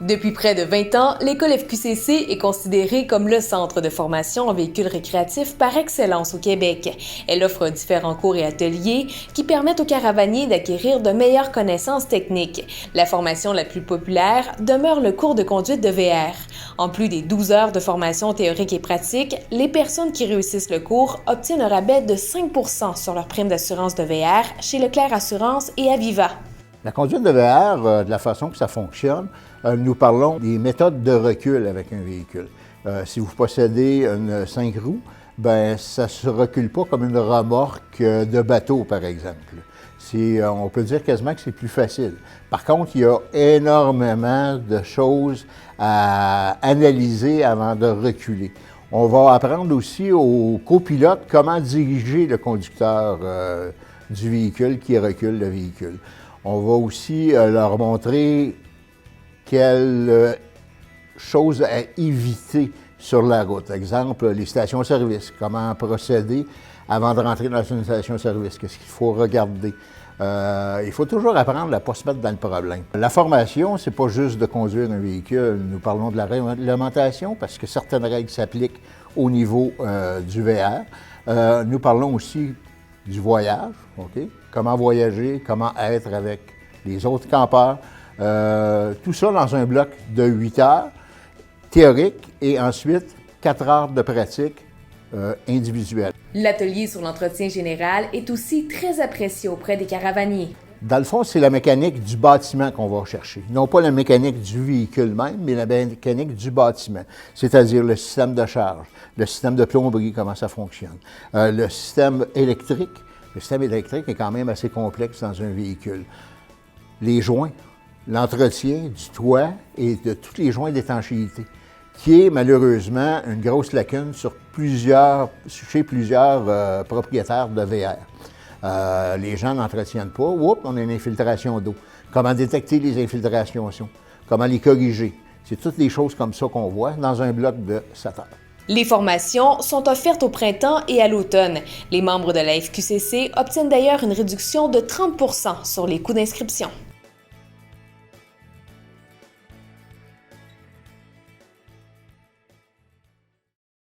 Depuis près de 20 ans, l'école FQCC est considérée comme le centre de formation en véhicules récréatifs par excellence au Québec. Elle offre différents cours et ateliers qui permettent aux caravaniers d'acquérir de meilleures connaissances techniques. La formation la plus populaire demeure le cours de conduite de VR. En plus des 12 heures de formation théorique et pratique, les personnes qui réussissent le cours obtiennent un rabais de 5 % sur leur prime d'assurance de VR chez Leclerc Assurance et Aviva. La conduite de VR, de la façon que ça fonctionne, nous parlons des méthodes de recul avec un véhicule. Si vous possédez une 5 roues, ben ça ne se recule pas comme une remorque de bateau, par exemple. On peut dire quasiment que c'est plus facile. Par contre, il y a énormément de choses à analyser avant de reculer. On va apprendre aussi aux copilotes comment diriger le conducteur du véhicule qui recule le véhicule. On va aussi leur montrer quelles choses à éviter sur la route. Exemple, les stations-service, comment procéder avant de rentrer dans une station-service, qu'est-ce qu'il faut regarder. Il faut toujours apprendre à ne pas se mettre dans le problème. La formation, c'est pas juste de conduire un véhicule. Nous parlons de la réglementation parce que certaines règles s'appliquent au niveau du VR. Nous parlons aussi du voyage, OK? Comment voyager, comment être avec les autres campeurs. Tout ça dans un bloc de 8 heures théorique et ensuite 4 heures de pratique individuelle. L'atelier sur l'entretien général est aussi très apprécié auprès des caravaniers. Dans le fond, c'est la mécanique du bâtiment qu'on va chercher. Non pas la mécanique du véhicule même, mais la mécanique du bâtiment. C'est-à-dire le système de charge, le système de plomberie, comment ça fonctionne, le système électrique. Le système électrique est quand même assez complexe dans un véhicule. Les joints, l'entretien du toit et de tous les joints d'étanchéité, qui est malheureusement une grosse lacune chez plusieurs propriétaires de VR. Les gens n'entretiennent pas. Oups, on a une infiltration d'eau. Comment détecter les infiltrations d'eau? Comment les corriger? C'est toutes les choses comme ça qu'on voit dans un bloc de 7 heures. Les formations sont offertes au printemps et à l'automne. Les membres de la FQCC obtiennent d'ailleurs une réduction de 30 % sur les coûts d'inscription.